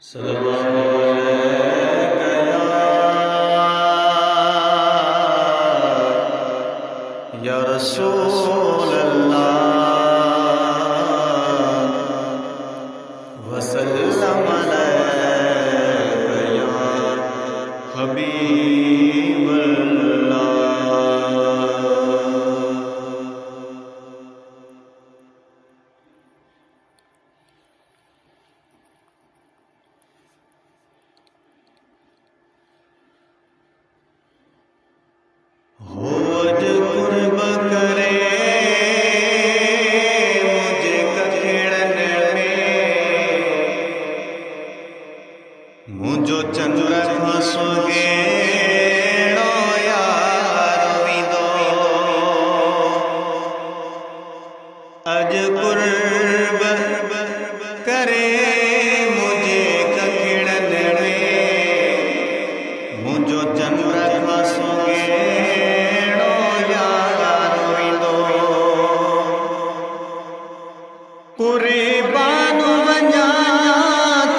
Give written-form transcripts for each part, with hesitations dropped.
सल्लल्लाहु अलैहि या रसूल अल्लाह वसल्लम अलैका या हबीब होज कुर्ब करे मुझे कखेड़न में मुझो चंद्र खसोगे यार विदो अज कुर्ब करे मुझे कखेड़न में मुझो चंद्र खसोगे कुर्बान वञा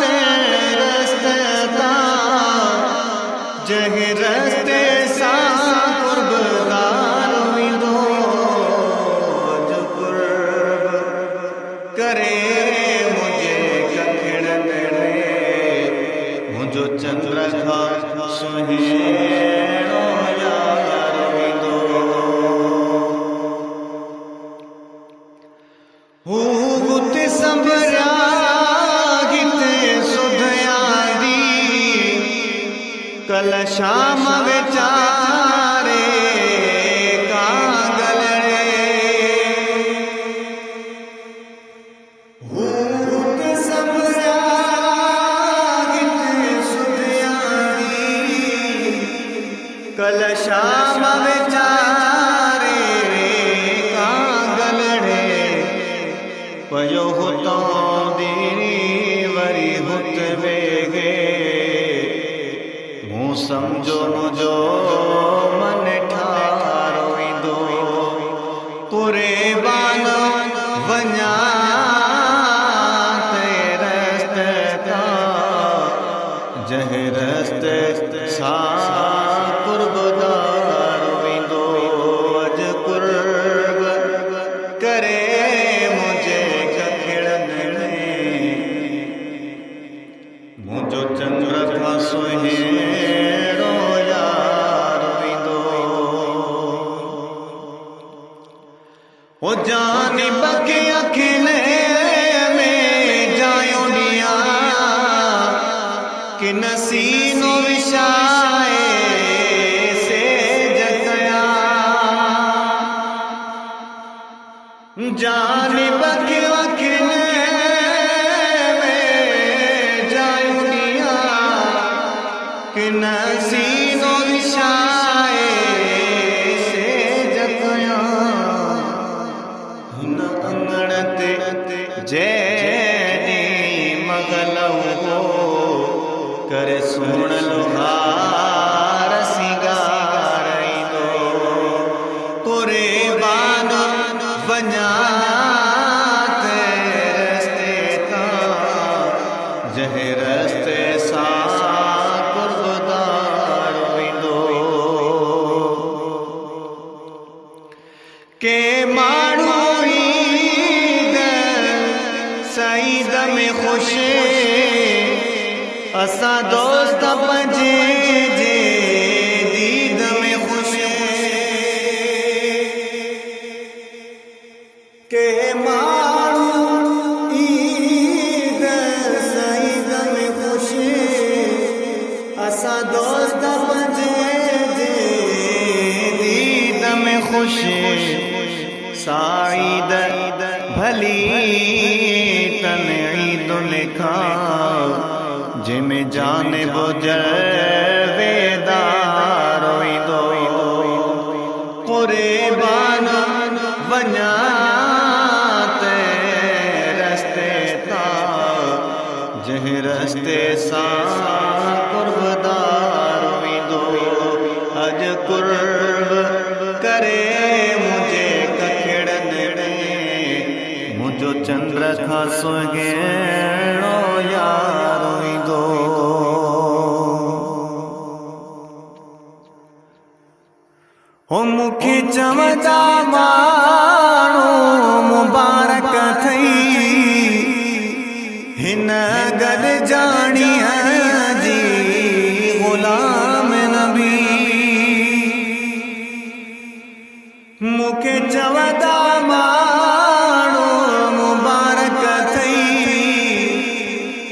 तेरे रस्ते ता जंहिं रस्ते सां कुर्बदार वेंदो अॼु कुर्ब करे मुंहिंजे कखिड़न में मुंहिंजो चंद्र खां सुहिणो यार वेंदो संभरिया गीते सुधयारी कल शाम बेचारे कागल रे संभरिया गीते सुधयारी कल शाम बेचारे कागल रे पयो होतो दीनी वरी हुत वेगे मूं समझो मुझो मन ठारो वेंदो कुर्बान वञा तेरे रस्ते तां जंहिं रस्ते सां कुर्बदार वेंदो अॼु कुर्ब करे मुझो चंद्र खां सुहिणो यार वेंदो ओ जानी बखे अखिले में जायो ॾिया कि नसीनो विछाए सेज कया जानी बखे अखिले कि नसीनो विछाए सेज कया हिन अंगण ते जैनी मगलऊ हो करे सुण लोहार सिंगार ईंदो कुर्बान वञा तेरे रस्ते तां जंहिं रस्ते सां के माण्हू ईद सईद में खुश असां दोस्त पंहिंजे जे दीद में खुश के माण्हू ईद सईद में खुश असां दोस्त पंहिंजे जे दीद में खुश साईद भली तन ईद लिखा जिमें जाने बुजर वेदार वेंदो कुर्बान वञा तेरे रस्ते तां जंहिं रस्ते सां कुर्बदार वेंदो अॼु कुर्ब करे मुझे कखिड़न में जो चंद्र खां सुगेणो यारो ईंदो। हो मूंखे चवंदा माण्हू मुबारक थई हिन गॾ जाणीअ जी ग़ुलाम नबी। मूंखे चवंदा माण्हू मुबारक थई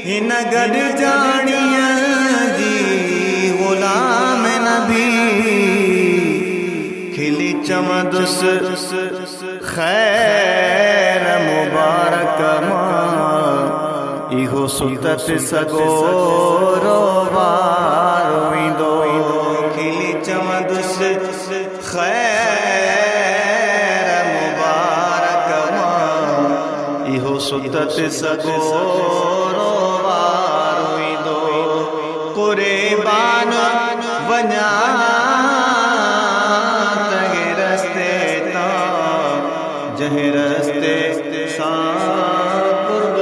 हिन गॾ जाणीअ जी ग़ुलाम नबी। खिली चवंदुसि ख़ैर मुबारक मां इहो सुतत सगोरो वारो ईंदो। खिली चवंदुसि ख़ैर मुबारक मां इहो सुतत सगोरो वारो ईंदो। क़ुर्बान वञा जंहिं रस्ते सां क़ुर्ब